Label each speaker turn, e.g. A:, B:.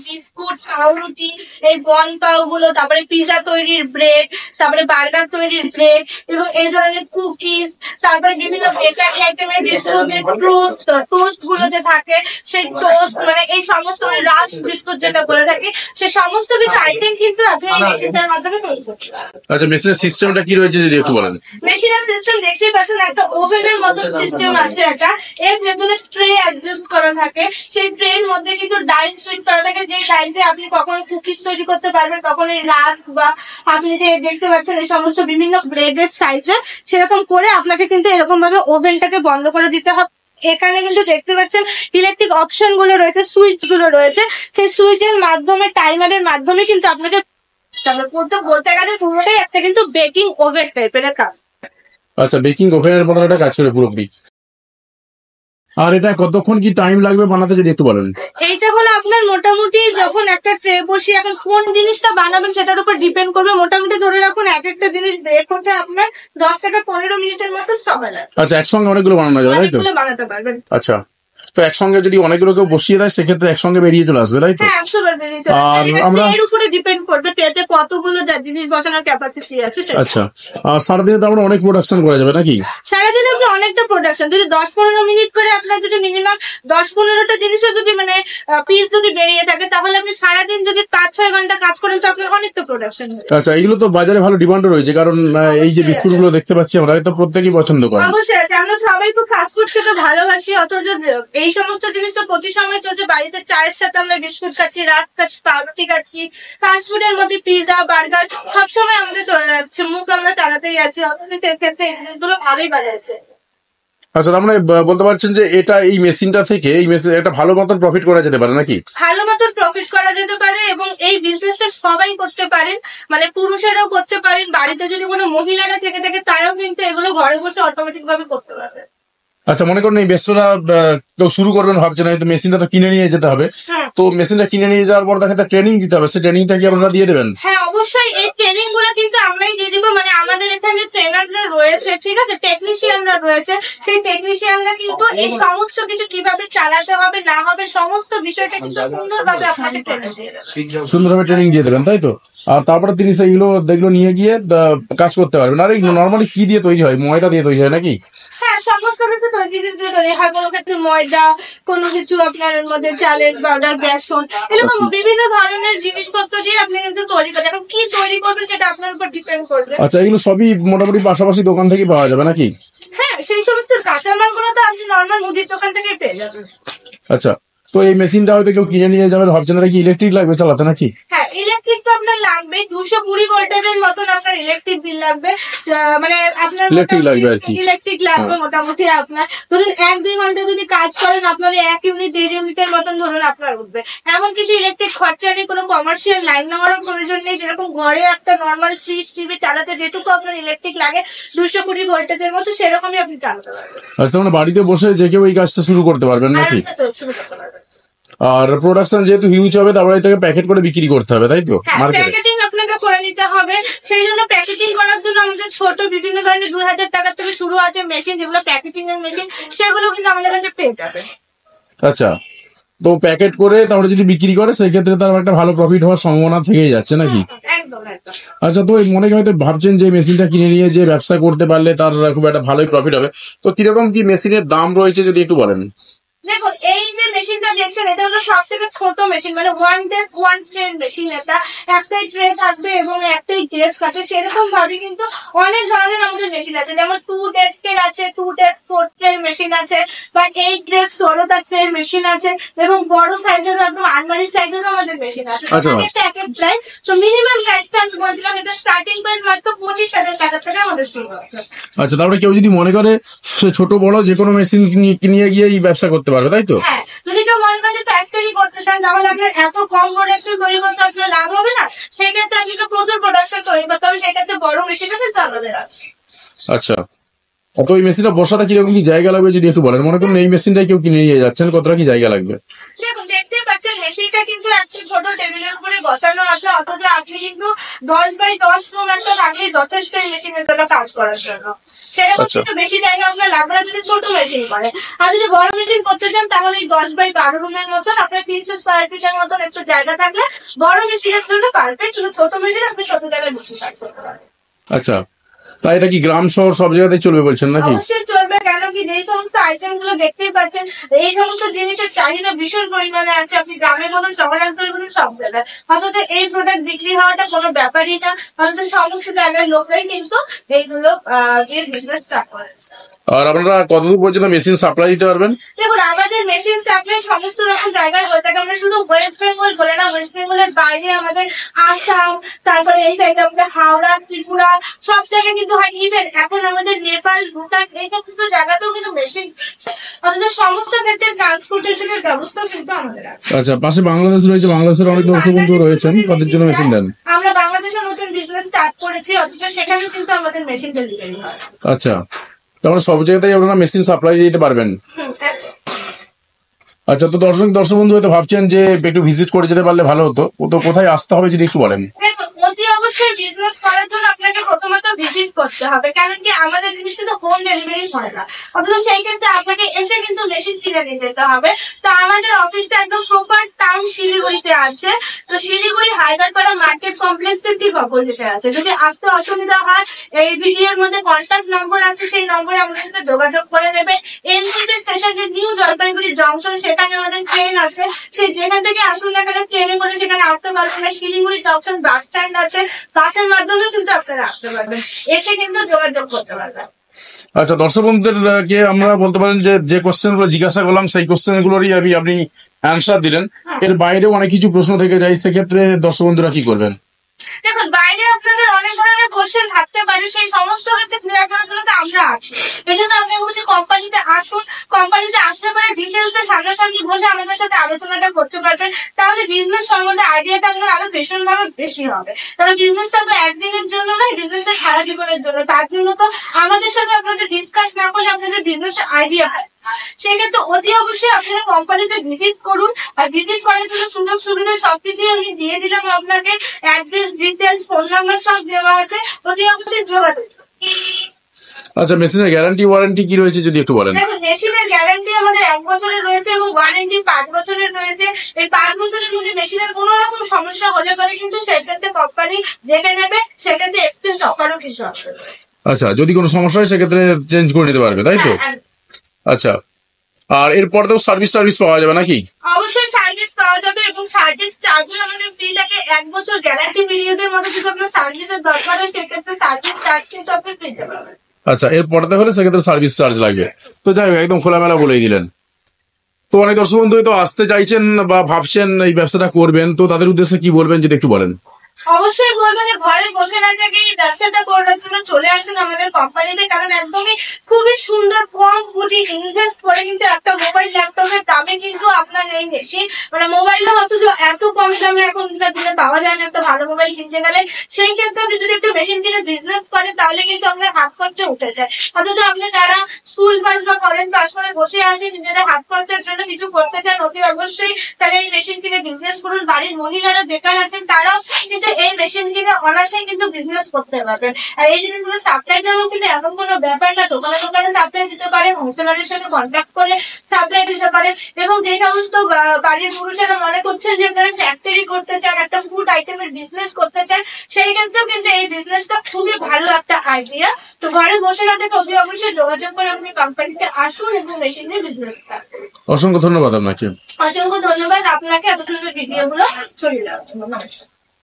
A: Biscuit, পাউরুটি, এই বন পাউ গুলো, তারপরে পিজা তৈরির ব্রেড, তারপরে বার্গার তৈরির ব্রেড এবং এই ধরনের কুকিজ, তারপরে বিভিন্ন বেকারি আইটেমের বিস্কুট, যে টোস্ট গুলো যে থাকে সেই টোস্ট, মানে এই সমস্ত রাস্ক বিস্কুট যেটা বলে থাকি, সে সমস্ত কিছু আইটেম কিন্তু আপনি এই মেশিনটার মাধ্যমে তৈরি করতে পারবেন।
B: আচ্ছা, মেশিনের সিস্টেমটা কি রয়েছে যদি একটু বলেন।
A: মেশিনের সিস্টেম দেখতেই পাচ্ছেন, একটা ওভেনের মতো সিস্টেম আছে। এটা এর ভেতরে ট্রে অ্যাডজাস্ট করা থাকে, সেই ট্রের মধ্যে কিন্তু ডাইস ফিট করা থাকে, যে ডাইসে আপনি কখনো কুকিজ তৈরি করতে পারবেন, কখনো এই রাস্ক বা আপনি যে দেখতে পাচ্ছেন এই সমস্ত বিভিন্ন ব্রেডের সাইজে, সেরকম করে আপনাকে কিন্তু এরকম ভাবে ওভেনটাকে বন্ধ করে দিতে হবে। এখানে কিন্তু দেখতে পাচ্ছেন ইলেকট্রিক অপশন গুলো রয়েছে, সুইচ গুলো রয়েছে, সেই সুইচের মাধ্যমে, টাইমারের মাধ্যমে কিন্তু আপনাকে বলতে গেলে পুরোটাই একটা কিন্তু বেকিং ওভেন টাইপের কাজ।
B: আচ্ছা, বেকিং ওভেনের মতো একটা কাজ করে পুরোপুরি। আর এটা কতক্ষণ কি টাইম লাগবে বানাতে যদি একটু বলেন।
A: এইটা হলো আপনার মোটামুটি যখন একটা ট্রে বসিয়ে এখন কোন জিনিসটা বানাবেন সেটার উপর ডিপেন্ড করবে। মোটামুটি ধরে রাখুন এক একটা জিনিস বেক হতে আপনার 10 থেকে 15 মিনিটের মতো সময় লাগে।
B: আচ্ছা, একসঙ্গে অনেকগুলো বানানো যাবে তাই তো?
A: বানাতে পারবেন।
B: আচ্ছা, তো একসঙ্গে যদি অনেকগুলো কেউ বসিয়ে দেয় সেক্ষেত্রে একসঙ্গে বেরিয়ে চলে আসবে তাই তো?
A: হ্যাঁ, 100 বার বেরিয়ে চলে আসবে। আর আমরা এর উপরে ডিপেন্ড করবে ট্রেতে কতগুলো জিনিস বসানোর ক্যাপাসিটি আছে সেটা।
B: আচ্ছা, আর সারাদিনে তো আমরা অনেক প্রোডাকশন করা যাবে নাকি?
A: সারাদিনে আপনি অনেকটা প্রোডাকশন, যদি 10-15 মিনিট করে আপনার যদি মিনিমাম 10-15টা জিনিসও যদি মানে পিস যদি বেরিয়ে থাকে, তাহলে আপনি সারাদিন যদি 5-6 ঘন্টা কাজ করেন তো আপনার অনেকটা প্রোডাকশন হবে।
B: আচ্ছা, এগুলো তো বাজারে ভালো ডিমান্ডও রয়েছে, কারণ এই যে বিস্কুট গুলো দেখতে পাচ্ছি আমরা, এটা প্রত্যেকেই পছন্দ করে।
A: অবশ্যই আছে, আমরা সবাই খুব ফাস্টফুড খেতে ভালোবাসি, অথচ এই সমস্ত জিনিস তো প্রতি সময় চলছে। বাড়িতে চায়ের সাথে আমরা বিস্কুট খাচ্ছি, রাত খাচ্ছি, পাউরুটি খাচ্ছি, ফাস্টফুডের মধ্যে পিজা, বার্গার সবসময় আমাদের চলে যাচ্ছে, মুখ আমরা চালাতেই আছি, অথচ সেক্ষেত্রে এই জিনিসগুলো ভালোই বাড়াচ্ছে।
B: আচ্ছা, তার মানে বলতে পারছেন যে এটা এই মেশিনটা থেকে এই মেশিন একটা ভালো মতন প্রফিট করা যেতে পারে নাকি?
A: ভালো মতন প্রফিট করা যেতে পারে এবং এই বিজনেসটা সবাই করতে পারেন, মানে পুরুষেরাও করতে পারেন, বাড়িতে যদি কোনো মহিলারা থেকে থাকে তারাও কিন্তু এগুলো ঘরে বসে অটোমেটিক ভাবে করতে পারবে।
B: আচ্ছা, মনে করুন এই ব্যস্তরা কেউ শুরু করবেন ভাবছেন, হয়তো মেশিনটা তো কিনে নিয়ে যেতে হবে, তো মেশিনটা কিনে নিয়ে যাওয়ার পর দেখা ট্রেনিং দিতে হবে, সেই ট্রেনিংটা কি আপনারা দিয়ে দেবেন?
A: হ্যাঁ, অবশ্যই এই ট্রেনিং গুলো কিন্তু আমরাই দিয়ে দিব। মানে আমাদের এখানে ট্রেনাররা রয়েছে, ঠিক আছে, টেকনিশিয়ানরা রয়েছে, সেই টেকনিশিয়ানরা কিন্তু এই সমস্ত কিছু কিভাবে চালাতে হবে না হবে সমস্ত বিষয়টা কিন্তু সুন্দরভাবে আপনাকে ট্রেনিং দিয়ে দেবেন,
B: সুন্দরভাবে ট্রেনিং দিয়ে দেবেন তাই তো? আর তারপরে তিনি সেইগুলো দেখলো নিয়ে গিয়ে কাজ করতে পারবেন। আর এই নর্মালি কি দিয়ে তৈরি হয়? ময়দা দিয়ে তৈরি হয় নাকি?
A: হ্যাঁ, সমস্ত কিছু জিনিস দিয়ে তৈরি হয়। কোনো ক্ষেত্রে ময়দা, কোনো কিছু আপনার মধ্যে চালের পাউডার, বেসন, এরকম বিভিন্ন ধরনের জিনিসপত্র দিয়ে আপনি কিন্তু তৈরি করেন। এখন কি তৈরি করবেন সেটা আপনার উপর ডিপেন্ড করবে।
B: আচ্ছা, এগুলো সবই মোটামুটি পাশাপাশি দোকান থেকে পাওয়া যাবে নাকি?
A: হ্যাঁ, সেই সমস্ত কাঁচামাল গুলো তো আপনি নর্মাল মুদির দোকান থেকে পেয়ে যাবেন।
B: আচ্ছা, তো এই মেশিনটা হয়তো কেউ কিনে নিয়ে যাবেন ভাবছেন, কি ইলেকট্রিক লাগবে চালাতে নাকি?
A: হ্যাঁ, ইলেকট্রিক তো আপনার লাগবে, 220 ভোল্টেজের মতন আপনার ইলেকট্রিক বিল লাগবে, মানে আপনার
B: ইলেকট্রিক লাগবে আর কি।
A: ইলেকট্রিক লাগবে মোটামুটি আপনার ধরুন 1-2 ঘন্টা যদি কাজ করেন আপনার 1 ইউনিট 1.5 ইউনিটের মতন ধরুন আপনার উঠবে। এমন কিছু ইলেকট্রিক খরচা নেই, কোনো কমার্শিয়াল লাইন নেওয়ার প্রয়োজন নেই। যেরকম ঘরে একটা নর্মাল ফ্রিজ, টিভি চালাতে যেটুকু আপনার ইলেকট্রিক লাগে 220 ভোল্টেজের মতো, সেরকমই আপনি চালাতে পারবেন।
B: আচ্ছা, মানে বাড়িতে বসে যে কেউ এই কাজটা শুরু করতে পারবেন নাকি?
A: শুরু করতে পারবেন।
B: আর প্রোডাকশন যেহেতু হিউজ হবে, তারপরে এটাকে প্যাকেট করে বিক্রি করতে হবে তাই তো?
A: প্যাকেটিং আপনাকে করে নিতে হবে। সেই জন্য প্যাকেটিং করার জন্য আমাদের ছোট বিভিন্ন ধরনের 2000 টাকা থেকে শুরু আছে মেশিন, যেগুলো প্যাকেটিং এর মেশিন, সেগুলো কিন্তু আমাদের কাছে পেয়ে যাবে।
B: আচ্ছা, তো প্যাকেট করে তারপরে যদি বিক্রি করে সেক্ষেত্রে তার একটা ভালো প্রফিট হওয়ার সম্ভাবনা থেকেই যাচ্ছে নাকি?
A: একদম একদম।
B: আচ্ছা, তো মনে হয়তো ভাবছেন যে মেশিনটা কিনে নিয়ে যে ব্যবসা করতে পারলে তার খুব একটা ভালোই প্রফিট হবে, তো কিরকম কি মেশিনের দাম রয়েছে যদি একটু বলেন।
A: দেখুন, এই যে মেশিনটা দেখছেন এটা হলো সব থেকে ছোট মেশিন, মানে 1 ডেস্ক 1 ট্রেন মেশিন। এটা একটাই ট্রে থাকবে এবং একটাই ডেস্ক আছে। সেরকম ভাবে কিন্তু অনেক ধরনের আমাদের মেশিন আছে, যেমন 2 ডেস্কের আছে, 2 ডেস্ক 4 ট্রের মেশিন আছে, বা 8 ডেস্ক 16টা ট্রের মেশিন আছে, এবং বড় সাইজেরও একদম আলমারি সাইজেরও আমাদের মেশিন আছে। একটা এক এক প্রাইস, তো মিনিমাম প্রাইসটা আমি বলে দিলাম, এটা স্টার্টিং প্রাইস মাত্র 25,000 টাকা থেকে আমাদের শুরু হচ্ছে।
B: আচ্ছা, তারপরে কেউ যদি মনে করে সে ছোট বড় যে কোনো মেশিন নিয়ে গিয়ে এই ব্যবসা করতে পারবে তাই তো?
A: হ্যাঁ, যদি কেউ মনে করেন ফ্যাক্টরি করতে চান তাহলে আপনার এত কম প্রোডাকশন তৈরি করতে আপনার লাভ হবে না, সেই ক্ষেত্রে আপনাকে প্রচুর প্রোডাকশন তৈরি করতে হবে, সেই ক্ষেত্রে বড় মেশিনও কিন্তু আমাদের আছে।
B: আচ্ছা, তো এই মেশিনটা বসাতে কিরকম কি জায়গা লাগবে যদি একটু বলেন। মনে করুন এই মেশিনটাই কেউ কিনে নিয়ে যাচ্ছেন, কতটা কি জায়গা লাগবে?
A: দেখুন, দেখতে পাচ্ছেন মেশিনটা এটা কিন্তু একটা ছোট টেবিলের উপরে বসানো আছে, অথচ আপনি কিন্তু 10x10 রুম একটা থাকলেই যথেষ্ট এই মেশিনের জন্য কাজ করার জন্য। সেরকম
B: আচ্ছা।
A: কিন্তু বেশি জায়গা আপনার লাগবে না যদি ছোট মেশিন করে। আর যদি বড় মেশিন করতে চান তাহলে এই 10x12 রুমের মতন আপনার 300 স্কোয়ার ফিটের মতন একটু জায়গা থাকলে বড় মেশিনের জন্য পারফেক্ট। কিন্তু ছোট মেশিন আপনি ছোট জায়গায় বসে কাজ করতে পারেন।
B: আচ্ছা, তাই এটা কি গ্রাম শহর সব জায়গাতেই চলবে বলছেন নাকি?
A: অবশ্যই চলবে, কেন কি যেই সমস্ত আইটেম গুলো দেখতেই পাচ্ছেন এই সমস্ত জিনিসের চাহিদা ভীষণ পরিমাণে আছে, আপনি গ্রামে বলুন শহরাঞ্চল বলুন সব জায়গায়। অথচ এই প্রোডাক্ট বিক্রি হওয়াটা কোনো ব্যাপারই না, অথচ সমস্ত জায়গার লোকরাই কিন্তু এইগুলো বিজনেস স্টার্ট করে।
B: আর আপনারা কতদূর পর্যন্ত মেশিন সাপ্লাই দিতে পারবেন?
A: দেখুন আমাদের মেশিন সাপ্লাই সমস্ত রকম জায়গায় হয়ে থাকে। আমরা শুধু ওয়েস্ট বেঙ্গল বলে না, ওয়েস্ট বেঙ্গলের বাইরে আমাদের আসাম, তারপরে এই সাইডে আমাদের হাওড়া, ত্রিপুরা সব জায়গায় কিন্তু হয়। ইভেন এখন আমাদের নেপাল, ভুটান এই সমস্ত জায়গাতেও কিন্তু মেশিন, অথচ সমস্ত ক্ষেত্রে ট্রান্সপোর্টেশনের ব্যবস্থা কিন্তু আমাদের আছে।
B: আচ্ছা, পাশে বাংলাদেশ রয়েছে, বাংলাদেশের অনেক দর্শক বন্ধু রয়েছেন, তাদের জন্য মেশিন দেন?
A: আমরা বাংলাদেশে নতুন বিজনেস স্টার্ট করেছি, অথচ সেখানে কিন্তু আমাদের মেশিন ডেলিভারি হয়।
B: আচ্ছা, তারপরে সব জায়গাতেই আপনারা মেশিন সাপ্লাই দিতে পারবেন? আচ্ছা, তো দর্শক বন্ধু হয়তো ভাবছেন যে একটু ভিজিট করে যেতে পারলে ভালো হতো, তো কোথায় আসতে হবে যদি একটু বলেন?
A: দেখুন অতি অবশ্যই বিজনেস করার জন্য আপনাকে প্রথমত ভিজিট করতে হবে, কারণ কি আমাদের জিনিস কিন্তু হোম ডেলিভারি হয় না, অথচ সেই ক্ষেত্রে আপনাকে এসে কিন্তু মেশিন কিনে নিয়ে যেতে হবে। তো আমাদের অফিসটা একদম প্রপার টাউন শিলিগুড়িতে আছে। তো শিলিগুড়ি হায়দারপাড়া মার্কেট কমপ্লেক্সের ঠিক অপোজিটে আছে। যদি আসতে অসুবিধা হয় এই ভিডিওর মধ্যে কন্ট্যাক্ট নম্বর আছে, সেই নম্বরে আমাদের সাথে যোগাযোগ করে নেবে। এনজিপি স্টেশন যে নিউ জলপাইগুড়ি জংশন, সেখানে আমাদের ট্রেন আছে, সেই যেখান থেকে আসুন না কেন ট্রেনে করে সেখানে আসতে পারবেন। শিলিগুড়ি জংশন বাস স্ট্যান্ড আছে, বাসের মাধ্যমে কিন্তু আপনারা আসতে পারবেন, এসে কিন্তু যোগাযোগ করতে পারবেন।
B: আচ্ছা, দর্শক বন্ধুদেরকে আমরা বলতে পারেন যে কোশ্চেন গুলো জিজ্ঞাসা করলাম সেই কোশ্চেন গুলোরই আপনি অ্যান্সার দিলেন। এর বাইরেও অনেক কিছু প্রশ্ন থেকে যায়, সেক্ষেত্রে দর্শক বন্ধুরা কি করবেন?
A: দেখুন বাইরে আপনাদের অনেক ধরনের কোশ্চেন থাকতে পারে, সেই সমস্ত ক্ষেত্রে ক্লিয়ার করার জন্য তো আমরা আছি। এই জন্য আপনি বলছি কোম্পানিতে আসুন, কোম্পানিতে আসলে পরে ডিটেলসে সামনাসামনি বসে আমাদের সাথে আলোচনাটা করতে পারবেন, তাহলে বিজনেস সম্বন্ধে আইডিয়াটা আপনার আরো ভীষণভাবে বেশি হবে। কারণ বিজনেসটা তো একদিনের জন্য নয়, বিজনেসটা সারা জীবনের জন্য। তার জন্য তো আমাদের সাথে আপনাদের ডিসকাস না করলে আপনাদের বিজনেসের আইডিয়া হয়। সেক্ষেত্রে অতি অবশ্যই আপনারা কোম্পানিতে ভিজিট করুন। আর ভিজিট করার জন্য সুযোগ সুবিধা সবকিছুই আমি দিয়ে দিলাম আপনাকে, অ্যাড্রেস, ডিটেলস, ফোন নাম্বার সব দেওয়া আছে, অতি অবশ্যই যোগাযোগ।
B: আচ্ছা, মেশিনের গ্যারান্টি ওয়ারেন্টি কি রয়েছে যদি একটু বলেন?
A: দেখুন মেশিনের গ্যারান্টি আমাদের 1 বছরের রয়েছে এবং ওয়ারেন্টি 5 বছরের রয়েছে। এই 5 বছরের মধ্যে মেশিনের কোনো রকম সমস্যা হলে পরে কিন্তু সেক্ষেত্রে কোম্পানি যেটা নেবে সেক্ষেত্রে এক্সচেঞ্জ অফারও কিন্তু আছে।
B: আচ্ছা, যদি কোনো সমস্যা হয় সেক্ষেত্রে চেঞ্জ করে নিতে পারবে, তাই তো? আচ্ছা, আর এরপর তো সার্ভিস পাওয়া যাবে নাকি?
A: অবশ্যই সার্ভিস পাওয়া যাবে এবং সার্ভিস চার্জও আমাদের ফ্রি থাকে। 1 বছর গ্যারান্টি পিরিয়ডের মধ্যে যদি আপনার সার্ভিসের দরকার হয় সেক্ষেত্রে সার্ভিস চার্জ কিন্তু আপনি ফ্রিতে পাবেন।
B: আচ্ছা, এরপরতে হলে সেক্ষেত্রে সার্ভিস চার্জ লাগবে। তো যাই হোক, একদম খোলামেলা বলেই দিলেন। তো অনেক দর্শক বন্ধু তো আসতে চাইছেন বা ভাবছেন এই ব্যবসাটা করবেন, তো তাদের উদ্দেশ্যে কি বলবেন যদি একটু বলেন?
A: অবশ্যই বলবো যে ঘরে বসে না থেকে এই ব্যবসাটা করার জন্য চলে আসুন আমাদের কোম্পানিতে, কারণ একদমই খুবই সুন্দর কম পুঁজি ইনভেস্ট করে কিন্তু একটা মোবাইল ল্যাপটপের দামে কিন্তু আপনার এই মেশিন, মানে মোবাইলটা অথচ এত কম দামে এখন দিনে পাওয়া যায় না একটা ভালো মোবাইল কিনতে গেলে। সেই ক্ষেত্রে আপনি যদি একটু মেশিন কিনে বিজনেস করেন তাহলে কিন্তু আপনার হাত খরচা উঠে যায়। অথচ আপনি যারা স্কুল পাস বা কলেজ পাস করে বসে আছেন নিজেদের হাত খরচার জন্য কিছু করতে চান, অতি অবশ্যই তাহলে এই মেশিন কিনে বিজনেস করুন। বাড়ির মহিলারা বেকার আছেন তারাও কিন্তু এই মেশিন কিনে অনায়াসেই কিন্তু বিজনেস করতে পারবেন। আর এই জিনিসগুলো সাপ্লাই দেওয়া কিন্তু এমন কোনো ব্যাপার না, দোকানে দোকানে সাপ্লাই দিতে পারেন, হোলসেলারের সাথে কন্ট্যাক্ট করে সাপ্লাই দিতে পারেন। এবং যে সমস্ত বাড়ির পুরুষেরা মনে করছেন যে আপনারা ফ্যাক্টরি করতে চান, একটা ফুড আইটেমের বিজনেস করতে চান, সেই ক্ষেত্রেও কিন্তু এই বিজনেসটা খুবই ভালো একটা আইডিয়া। তো ঘরে বসে না থেকে অতি অবশ্যই যোগাযোগ করে আপনি কোম্পানিতে আসুন এবং মেশিন নিয়ে বিজনেস করতে।
B: অসংখ্য ধন্যবাদ আপনাকে।
A: অসংখ্য ধন্যবাদ আপনাকে এত সুন্দর ভিডিওগুলো ছড়িয়ে দেওয়ার জন্য। নমস্কার।